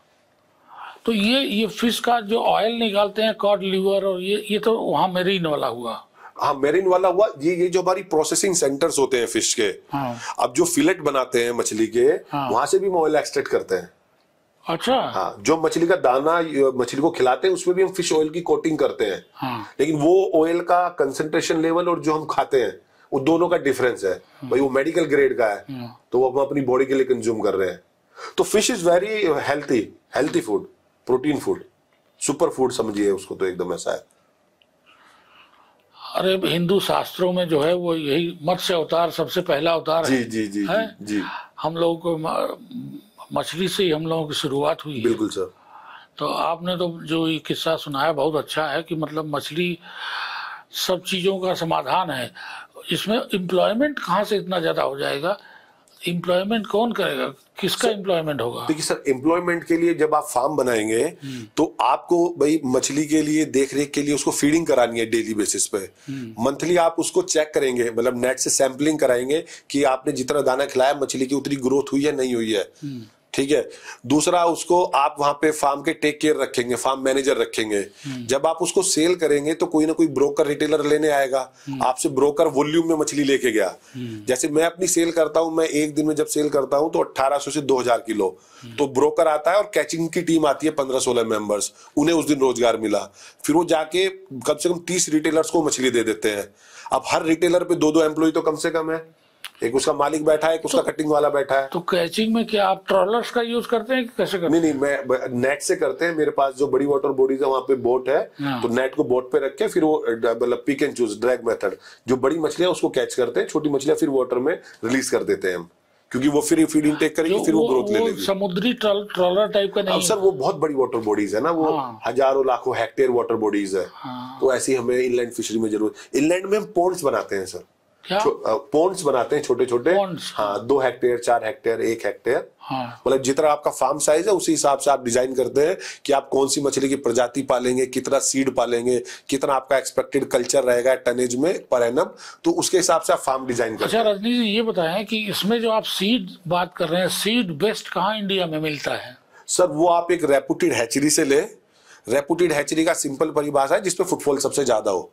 तो ये फिश का जो ऑयल निकालते हैं, कॉड लिवर, और ये तो वहाँ मेरीन वाला हुआ। हाँ, मेरीन वाला हुआ। ये जो हमारी प्रोसेसिंग सेंटर्स होते हैं फिश के, हाँ, अब जो फिलेट बनाते हैं मछली के, हाँ, वहां से भी हम ऑयल एक्सट्रैक्ट करते हैं। अच्छा, हाँ, जो मछली का दाना मछली को खिलाते हैं उसमें भी हम फिश ऑयल की कोटिंग करते हैं। हाँ, लेकिन वो ऑयल का कंसंट्रेशन लेवल और जो हम खाते हैं वो दोनों का डिफरेंस है भाई। वो मेडिकल ग्रेड का है, तो वो हम अपनी बॉडी के लिए कंज्यूम कर रहे हैं। तो fish is very healthy food, protein food, super food समझिए उसको, तो एकदम ऐसा है। अरे हिंदू शास्त्रों में जो है वो यही मत्स्य अवतार सबसे पहला अवतार जी है। जी जी है? जी, हम लोगों को मछली से ही हम लोगों की शुरुआत हुई है। बिल्कुल सर। तो आपने तो जो ये किस्सा सुनाया बहुत अच्छा है कि मतलब मछली सब चीजों का समाधान है। इसमें एम्प्लॉयमेंट कहाँ से इतना ज्यादा हो जाएगा? एम्प्लॉयमेंट कौन करेगा? किसका एम्प्लॉयमेंट होगा? देखिए सर, एम्प्लॉयमेंट के लिए जब आप फार्म बनाएंगे तो आपको भाई मछली के लिए देख रेख के लिए उसको फीडिंग करानी है डेली बेसिस पे। मंथली आप उसको चेक करेंगे, मतलब नेट से सैंपलिंग कराएंगे कि आपने जितना दाना खिलाया मछली की उतनी ग्रोथ हुई है नहीं हुई है, ठीक है। दूसरा, उसको आप वहां पे फार्म के टेक केयर रखेंगे, फार्म मैनेजर रखेंगे। जब आप उसको सेल करेंगे तो कोई ना कोई ब्रोकर रिटेलर लेने आएगा आपसे। ब्रोकर वॉल्यूम में मछली लेके गया, जैसे मैं अपनी सेल करता हूं, मैं एक दिन में जब सेल करता हूं तो 1800 से 2000 किलो, तो ब्रोकर आता है और कैचिंग की टीम आती है 15-16 मेंबर्स, उन्हें उस दिन रोजगार मिला। फिर वो जाके कम से कम 30 रिटेलर्स को मछली दे देते हैं। अब हर रिटेलर पे 2-2 एम्प्लॉय तो कम से कम है, एक उसका मालिक बैठा है, एक उसका कटिंग वाला बैठा है। तो कैचिंग में क्या आप ट्रॉलर्स का यूज करते हैं कि कैसे करते हैं? नहीं, मैं नेट से करते हैं। मेरे पास जो बड़ी वाटर बॉडीज है वहां पे बोट है, तो नेट को बोट पे रख के फिर वो मतलब pick and choose drag method, जो बड़ी मछलियां उसको कैच करते हैं, छोटी मछलियां फिर वाटर में रिलीज कर देते हैं हम, क्योंकि वो फिर फीड इनटेक करेगी, फिर वो ग्रोथ ले लेगी। समुद्री ट्रॉलर टाइप का नहीं? अब सर वो बहुत बड़ी वाटर बॉडीज है ना, वो हजारों लाखों हेक्टेयर वाटर बॉडीज है। तो ऐसी हमें इनलैंड फिशरी में जरूरत। इनलैंड में हम पोन्ड्स बनाते हैं सर, पोन्ड्स बनाते हैं छोटे छोटे। हाँ, 2 हेक्टेयर, 4 हेक्टेयर, 1 हेक्टेयर, मतलब जितना आपका फार्म साइज है उसी हिसाब से आप डिजाइन करते हैं कि आप कौन सी मछली की प्रजाति पालेंगे, कितना सीड पालेंगे, कितना आपका एक्सपेक्टेड कल्चर रहेगा टनेज में पर एनम, तो उसके हिसाब से आप फार्म डिजाइन करते हैं। अच्छा रजनी जी, ये बताएं कि इसमें जो आप सीड बात कर रहे हैं, सीड बेस्ट कहाँ इंडिया में मिलता है? सर वो आप एक रेपुटेड हैचरी से ले। रेपुटेड हैचरी का सिंपल परिभाषा है जिसपे फुटफॉल सबसे ज्यादा हो।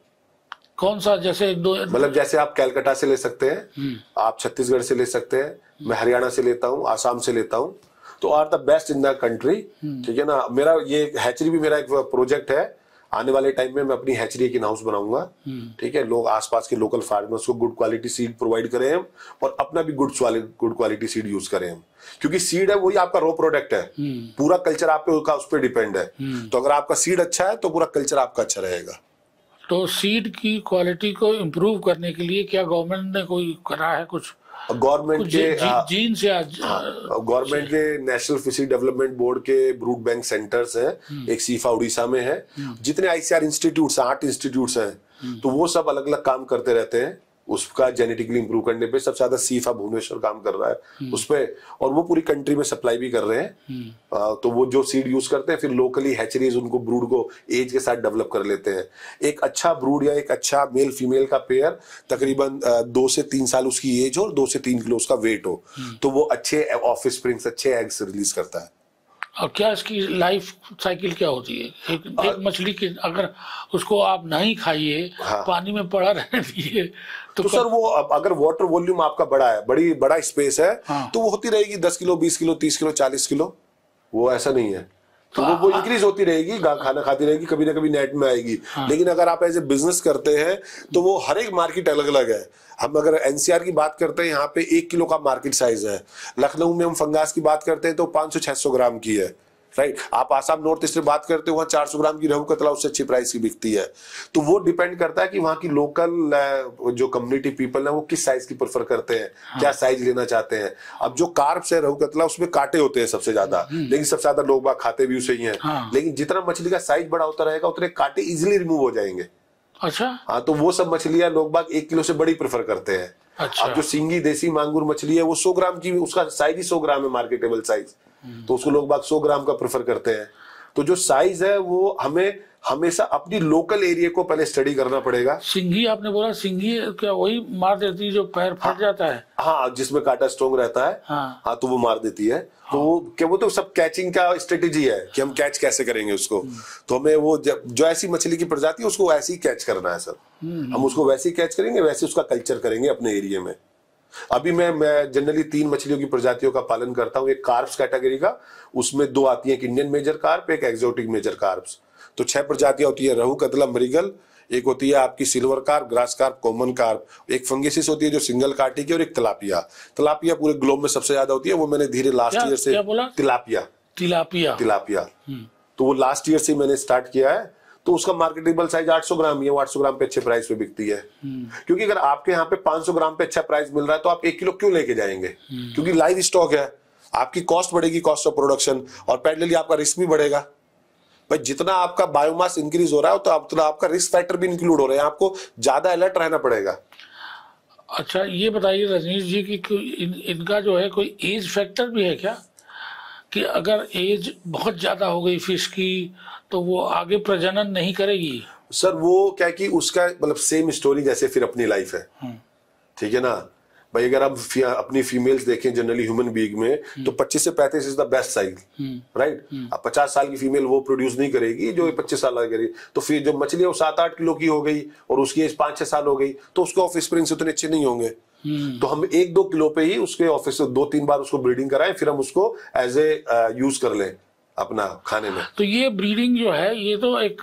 कौन सा? जैसे एक दो, मतलब जैसे आप कैलकाटा से ले सकते हैं, आप छत्तीसगढ़ से ले सकते हैं, मैं हरियाणा से लेता हूँ, आसाम से लेता हूँ, तो are the best in the country, ठीक है ना। मेरा ये हैचरी भी मेरा एक प्रोजेक्ट है। आने वाले टाइम में मैं अपनी हैचरी एक इन हाउस बनाऊंगा, ठीक है। लोग आसपास के लोकल फार्मर्स को गुड क्वालिटी सीड प्रोवाइड करें हम, और अपना भी गुड क्वालिटी सीड यूज करें हम, क्योंकि सीड है वही आपका रॉ प्रोडक्ट है। पूरा कल्चर आपका उस पर डिपेंड है। तो अगर आपका सीड अच्छा है तो पूरा कल्चर आपका अच्छा रहेगा। तो सीड की क्वालिटी को इम्प्रूव करने के लिए क्या गवर्नमेंट ने कोई करा है कुछ? गवर्नमेंट के जीन से गवर्नमेंट के नेशनल फिशरी डेवलपमेंट बोर्ड के ब्रूड बैंक सेंटर्स हैं, एक सीफा उड़ीसा में है, जितने आईसीआर इंस्टीट्यूट्स 8 इंस्टीट्यूट्स हैं, तो वो सब अलग अलग काम करते रहते हैं, उसका जेनेटिकली इंप्रूव करने पे सबसे ज्यादा सीफा भुवनेश्वर काम कर रहा है उस पे, और वो पूरी कंट्री में सप्लाई भी कर रहे हैं। तो वो जो सीड यूज करते हैं फिर लोकली हैचरीज उनको ब्रूड को एज के साथ डेवलप कर लेते हैं। एक अच्छा ब्रूड या एक अच्छा मेल फीमेल का पेयर तकरीबन 2 से 3 साल उसकी एज हो और 2 से 3 किलो उसका वेट हो, तो वो अच्छे ऑफिस स्प्रिंग्स, अच्छे एग्स रिलीज करता है। और क्या इसकी लाइफ साइकिल क्या होती है? एक मछली की अगर उसको आप नहीं खाइए, पानी में पड़ा रहने दीजिए तो सर वो अगर वाटर वॉल्यूम आपका बड़ा है, बड़ा स्पेस है, तो वो होती रहेगी 10 किलो, 20 किलो, 30 किलो, 40 किलो, वो ऐसा नहीं है। तो वो इंक्रीज होती रहेगी, खाना खाती रहेगी, कभी ना कभी नेट में आएगी। लेकिन अगर आप एज ए बिजनेस करते हैं तो वो हर एक मार्केट अलग अलग है। हम अगर एनसीआर की बात करते हैं, यहाँ पे 1 किलो का मार्केट साइज है। लखनऊ में हम फंगास की बात करते हैं तो 500-600 ग्राम की है, राइट। आप आसाम नॉर्थ ईस्ट में बात करते हो, वहाँ 400 ग्राम की रहू कतला उससे अच्छी प्राइस की बिकती है। तो वो डिपेंड करता है कि वहाँ की लोकल जो कम्युनिटी पीपल है वो किस साइज की प्रेफर करते हैं, क्या साइज लेना चाहते हैं। अब जो कार्ब्स है रहू कतला, उसमें कांटे होते हैं सबसे ज्यादा, लेकिन सबसे ज्यादा लोग बाग खाते भी उसे ही हैं। लेकिन जितना मछली का साइज बड़ा होता रहेगा उतने कांटे इजिली रिमूव हो जाएंगे। अच्छा। हाँ, तो वो सब मछलियां लोग बाग 1 किलो से बड़ी प्रेफर करते हैं। अच्छा। अब जो सिंगी देसी मांगुर मछली है वो 100 ग्राम की, उसका साइज ही 100 ग्राम है, मार्केटेबल साइज, तो उसको लोग बाग 100 ग्राम का प्रेफर करते हैं। तो जो साइज है वो हमें हमेशा अपनी लोकल एरिया को पहले स्टडी करना पड़ेगा। सिंगी आपने बोला, सिंगी क्या वही मार देती है जो पैर फट जाता है? हाँ, जिसमें कांटा स्ट्रॉन्ग रहता है। हाँ, तो वो मार देती है। तो क्या वो तो सब कैचिंग का स्ट्रेटेजी है कि हम कैच कैसे करेंगे उसको। तो हमें वो जो ऐसी मछली की प्रजाति है उसको वैसे ही कैच करना है सर। हम उसको वैसे ही कैच करेंगे, वैसे उसका कल्चर करेंगे अपने एरिया में। अभी मैं जनरली 3 मछलियों की प्रजातियों का पालन करता हूँ। एक कार्प्स कैटेगरी का, उसमें 2 आती है, एक इंडियन मेजर कार्प, एक एक्सोटिक मेजर कार्प्स। तो 6 प्रजातियां होती है, रहू कतला मृगल, एक होती है आपकी silver carp, grass carp, common carp, एक फंगिसिस होती है जो सिंगल काटी की, और एक तिलापिया। तिलापिया पूरे ग्लोब में सबसे ज्यादा होती है। वो मैंने धीरे लास्ट ईयर से, तिलापिया तो वो लास्ट ईयर से मैंने स्टार्ट किया है। तो उसका मार्केटेबल साइज 800 ग्राम ही है, 800 ग्राम पे अच्छे प्राइस पे बिकती है। क्योंकि अगर आपके यहाँ पे 500 ग्राम पे अच्छा प्राइस मिल रहा है तो आप 1 किलो क्यों लेके जाएंगे? क्योंकि लाइव स्टॉक है, आपकी कॉस्ट बढ़ेगी, कॉस्ट ऑफ प्रोडक्शन, और पैरेलली आपका रिस्क भी बढ़ेगा। भाई जितना आपका बायोमास इंक्रीज हो रहा है तो उतना आपका रिस्क फैक्टर भी इंक्लूड हो रहे हैं, आपको ज्यादा अलर्ट रहना पड़ेगा। अच्छा, ये बताइए रजनीश जी कि इनका जो है कोई एज फैक्टर भी है क्या, कि अगर एज बहुत ज्यादा हो गई फिश की तो वो आगे प्रजनन नहीं करेगी? सर वो क्या कि उसका मतलब सेम स्टोरी जैसे फिर अपनी लाइफ है, ठीक है ना भाई। अगर आप अपनी फीमेल्स देखें जनरली ह्यूमन बीइंग में, तो 25 से 35 is the best size, right. अब 50 साल की फीमेल वो प्रोड्यूस नहीं करेगी जो 25 साल की करेगी। तो फिर जो मछली है वो 7-8 किलो की हो गई और उसकी एज 5-6 साल हो गई, तो उसके ऑफ स्प्रिंग्स उतने अच्छे नहीं होंगे। तो हम 1-2 किलो पे ही उसके ऑफिस से 2-3 बार उसको ब्रीडिंग कराएं, फिर हम उसको एज ए यूज कर लें अपना खाने में। तो ये ब्रीडिंग जो है ये तो एक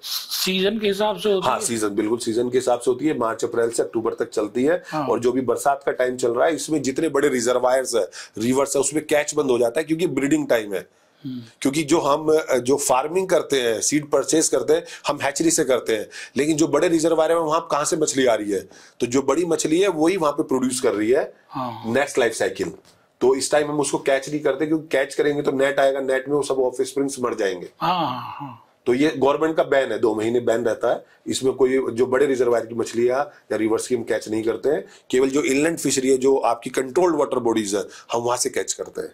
सीजन के हिसाब से होती है? हाँ, सीजन, बिल्कुल सीजन के हिसाब से होती है। मार्च अप्रैल से अक्टूबर तक चलती है। और जो भी बरसात का टाइम चल रहा है, इसमें जितने बड़े रिजर्वायर्स है, रिवर्स है, उसमें कैच बंद हो जाता है क्योंकि ब्रीडिंग टाइम है। क्योंकि जो फार्मिंग करते हैं, सीड परचेज करते हैं, हम हैचरी से करते हैं, लेकिन जो बड़े रिजर्वायर है वहां कहां से मछली आ रही है? तो जो बड़ी मछली है वही वहां पे प्रोड्यूस कर रही है नेक्स्ट लाइफ साइकिल। तो इस टाइम हम उसको कैच नहीं करते, क्योंकि कैच करेंगे तो नेट आएगा, नेट में वो सब ऑफ स्प्रिंग्स मर जाएंगे। तो ये गवर्नमेंट का बैन है, 2 महीने बैन रहता है। इसमें कोई जो बड़े रिजर्वायर की मछलियां या रिवर्स की हम कैच नहीं करते हैं। केवल जो इनलैंड फिशरी है, जो आपकी कंट्रोल्ड वाटर बॉडीज है, हम वहां से कैच करते हैं।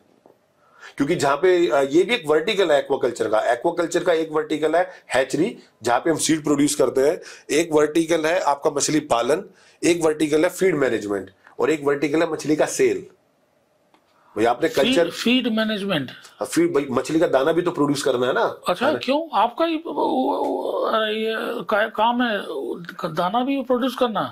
क्योंकि जहां पे ये भी एक वर्टिकल है एक्वाकल्चर का। एक्वाकल्चर का एक वर्टिकल है हैचरी, जहां पे हम सीड प्रोड्यूस करते हैं। एक वर्टिकल है आपका मछली पालन, एक वर्टिकल है फीड मैनेजमेंट, और एक वर्टिकल है मछली का सेल। भाई आपने कल्चर, फीड मैनेजमेंट, फीड, भाई मछली का दाना भी तो प्रोड्यूस करना है ना। अच्छा, क्यों? आपका ही काम है दाना भी प्रोड्यूस करना?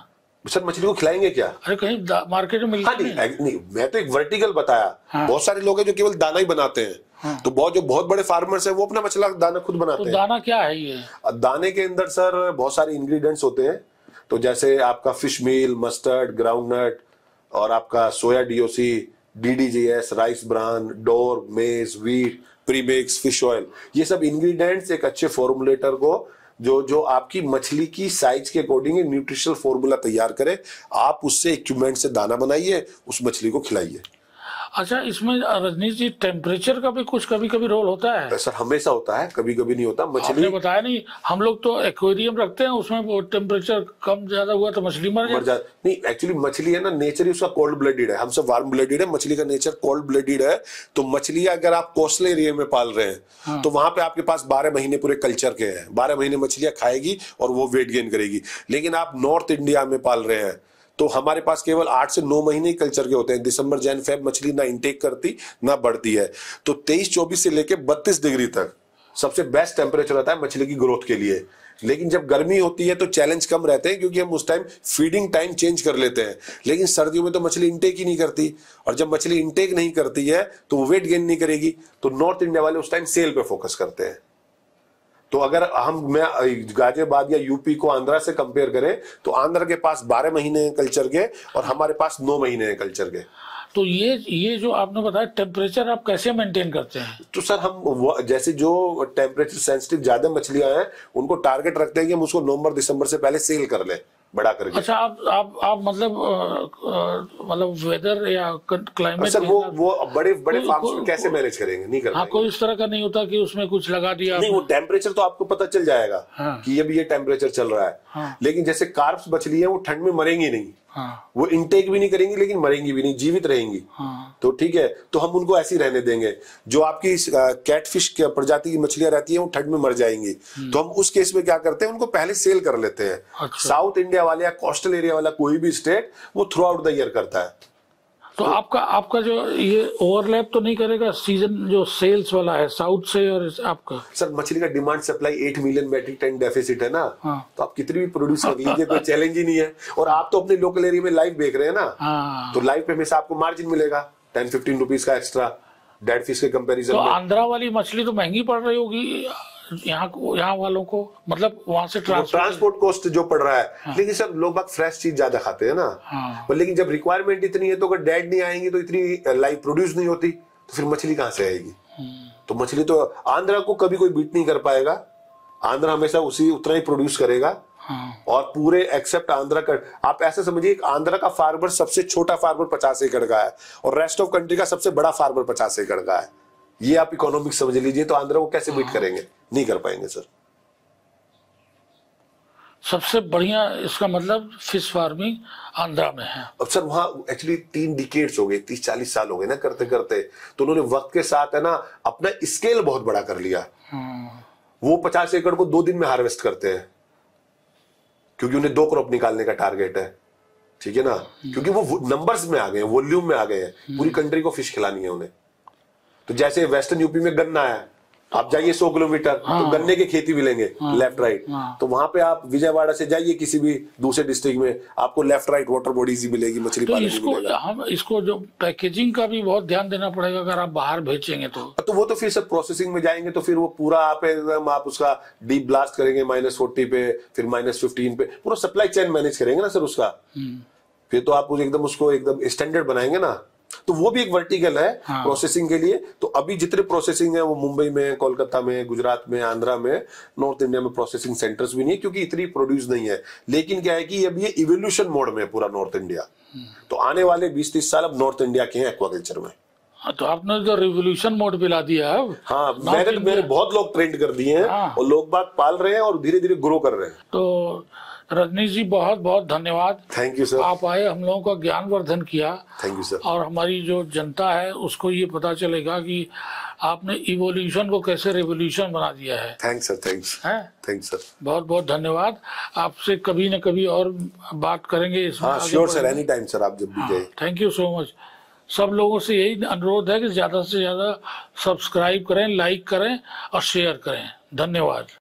सर मछली को खिलाएंगे क्या? अरे कहीं मार्केट में मिलता नहीं, मैं तो एक वर्टिकल बताया। बहुत सारे लोग हैं जो केवल दाना ही बनाते हैं। तो जो बहुत बड़े फार्मर्स हैं वो अपना मछली का दाना खुद बनाते हैं। दाना क्या है ये? दाने के अंदर सर बहुत सारे इंग्रेडिएंट्स होते हैं। तो जैसे आपका फिश मील, मस्टर्ड, ग्राउंडनट, और आपका soya DOC, DDGS, rice bran, डोर, maize, wheat, premix, fish oil, ये सब इंग्रेडिएंट्स एक अच्छे फॉर्मुलेटर को जो आपकी मछली की साइज के अकॉर्डिंग न्यूट्रिशनल फॉर्मूला तैयार करे, आप उससे इक्विपमेंट से दाना बनाइए, उस मछली को खिलाइए। अच्छा, इसमें रजनीश जी टेम्परेचर का भी कुछ कभी कभी रोल होता है? सर हमेशा होता है, कभी कभी नहीं होता। आपने मछली बताया नहीं, हम लोग तो एक्वेरियम रखते हैं, उसमें वो टेम्परेचर कम ज्यादा हुआ तो मछली मर मर जाती नहीं, एक्चुअली मछली है ना, नेचर ही उसका कोल्ड ब्लडेड है, हम सब वार्म ब्लडेड है, मछली का नेचर कोल्ड ब्लडेड है। तो मछली अगर आप कोस्टल एरिया में पाल रहे हैं तो वहां पे आपके पास 12 महीने पूरे कल्चर के हैं, 12 महीने मछलियां खाएगी और वो वेट गेन करेगी। लेकिन आप नॉर्थ इंडिया में पाल रहे हैं तो हमारे पास केवल 8 से 9 महीने ही कल्चर के होते हैं। दिसंबर जैन फेब मछली ना इंटेक करती ना बढ़ती है। तो 23-24 से लेके 32 डिग्री तक सबसे बेस्ट टेम्परेचर होता है मछली की ग्रोथ के लिए। लेकिन जब गर्मी होती है तो चैलेंज कम रहते हैं, क्योंकि हम उस टाइम फीडिंग टाइम चेंज कर लेते हैं। लेकिन सर्दियों में तो मछली इंटेक ही नहीं करती, और जब मछली इंटेक नहीं करती है तो वो वेट गेन नहीं करेगी। तो नॉर्थ इंडिया वाले उस टाइम सेल पे फोकस करते हैं। तो अगर मैं गाजियाबाद या यूपी को आंध्रा से कंपेयर करें तो आंध्र के पास 12 महीने हैं कल्चर के और हमारे पास 9 महीने हैं कल्चर के। तो ये जो आपने बताया टेम्परेचर आप कैसे मेंटेन करते हैं? तो सर हम जैसे जो टेम्परेचर सेंसिटिव ज्यादा मछलियां हैं उनको टारगेट रखते हैं कि हम उसको नवंबर दिसंबर से पहले सेल कर लें बड़ा करके। अच्छा, आप मतलब वेदर या क्लाइमेट सर वो बड़े बड़े फार्म्स में कैसे मैनेज करेंगे, नहीं कर पाएंगे। कोई इस तरह का नहीं होता कि उसमें कुछ लगा दिया? नहीं, वो टेम्परेचर तो आपको पता चल जाएगा कि ये टेम्परेचर चल रहा है। लेकिन जैसे कार्प्स मछली है वो ठंड में मरेंगी नहीं, वो इंटेक भी नहीं करेंगी लेकिन मरेंगी भी नहीं, जीवित रहेंगी। तो ठीक है, तो हम उनको ऐसे ही रहने देंगे। जो आपकी कैटफिश प्रजाति की मछलियां रहती है वो ठंड में मर जाएंगी, तो हम उस केस में क्या करते हैं, उनको पहले सेल कर लेते हैं। अच्छा। साउथ इंडिया वाले या कोस्टल एरिया वाला कोई भी स्टेट वो थ्रू आउट द ईयर करता है। तो आपका जो ये ओवरलैप तो नहीं करेगा सीजन जो सेल्स वाला है साउथ से और आपका? सर मछली का demand supply 8 million metric ton deficit है ना। तो आप कितनी भी प्रोड्यूस कर लीजिए कोई चैलेंज ही नहीं है। और आप तो अपने लोकल एरिया में लाइव बेच रहे हैं ना, तो लाइव पे हमेशा आपको मार्जिन मिलेगा 10-15 रुपीज का एक्स्ट्रा डेड फिश के कंपैरिजन में। आंध्रा वाली मछली तो महंगी पड़ रही होगी यहाँ वालों को, मतलब वहां से ट्रांसपोर्ट कॉस्ट जो पड़ रहा है। लेकिन सर लोग बाग फ्रेश चीज ज्यादा खाते हैं ना। लेकिन जब रिक्वायरमेंट इतनी है तो अगर डेड नहीं आएंगी तो इतनी लाइव प्रोड्यूस नहीं होती, तो फिर मछली कहां से आएगी? तो मछली तो आंध्रा को कभी कोई बीट नहीं कर पाएगा। आंध्रा हमेशा उतना ही प्रोड्यूस करेगा। और पूरे एक्सेप्ट आंध्रा का आप ऐसे समझिए, आंध्रा का फार्मर सबसे छोटा फार्मर 50 एकड़ का है और रेस्ट ऑफ कंट्री का सबसे बड़ा फार्मर 50 एकड़ का है। ये आप इकोनॉमिक्स समझ लीजिए। तो आंध्रा को कैसे बीट करेंगे? नहीं कर पाएंगे सर। सबसे बढ़िया इसका मतलब फिश फार्मिंग आंध्रा में है। अब सर वहां एक्चुअली 3 डिकेड्स हो गए, 30-40 साल हो गए ना करते करते। तो उन्होंने वक्त के साथ है ना अपना स्केल बहुत बड़ा कर लिया। वो 50 एकड़ को 2 दिन में हार्वेस्ट करते हैं, क्योंकि उन्हें 2 क्रॉप निकालने का टारगेट है। ठीक है ना, क्योंकि वो नंबर्स में आ गए, वॉल्यूम में आ गए हैं। पूरी कंट्री को फिश खिलानी है उन्हें। तो जैसे वेस्टर्न यूपी में गन्ना है, आप जाइए 100 किलोमीटर तो गन्ने की खेती मिलेंगे लेफ्ट राइट। तो वहां पे आप विजयवाड़ा से जाइए किसी भी दूसरे डिस्ट्रिक्ट में, आपको लेफ्ट राइट वाटर बॉडीज ही मिलेगी, मछली तो पालन हम इसको जो पैकेजिंग का भी बहुत ध्यान देना पड़ेगा अगर आप बाहर भेजेंगे तो वो तो फिर सब प्रोसेसिंग में जाएंगे तो फिर वो पूरा आप उसका डीप ब्लास्ट करेंगे -40 पे, फिर -15 पे, पूरा सप्लाई चेन मैनेज करेंगे ना सर उसका। फिर तो आप उसको एकदम स्टैंडर्ड बनाएंगे ना। तो वो भी एक वर्टिकल है प्रोसेसिंग के लिए। तो अभी जितने प्रोसेसिंग है वो मुंबई में, कोलकाता में, गुजरात में, आंध्रा में, नॉर्थ इंडिया में प्रोसेसिंग सेंटर्स भी नहीं है क्योंकि इतनी प्रोड्यूस नहीं है। लेकिन क्या है कि अब ये इवोल्यूशन मोड में है पूरा नॉर्थ इंडिया। तो आने वाले 20-30 साल अब नॉर्थ इंडिया के हैं एक्वाकल्चर में। तो आपने जो रिवोल्यूशन मोड पे ला दिया है। हाँ, मैंने बहुत लोग ट्रेंड कर दिए हैं और लोग बाग पाल रहे हैं और धीरे धीरे ग्रो कर रहे हैं। तो रजनीश जी बहुत बहुत धन्यवाद। Thank you sir. आप आए, हम लोगों का ज्ञानवर्धन किया। Thank you sir. और हमारी जो जनता है उसको ये पता चलेगा कि आपने इवोल्यूशन को कैसे रिवोल्यूशन बना दिया है। Thanks sir. Thanks sir. बहुत बहुत धन्यवाद। आपसे कभी न कभी और बात करेंगे इसमें। हाँ sure sir, any time sir, आप जब भी जाए। Thank you so much. सब लोगों से यही अनुरोध है कि ज्यादा से ज्यादा सब्सक्राइब करें, लाइक करें और शेयर करें। धन्यवाद।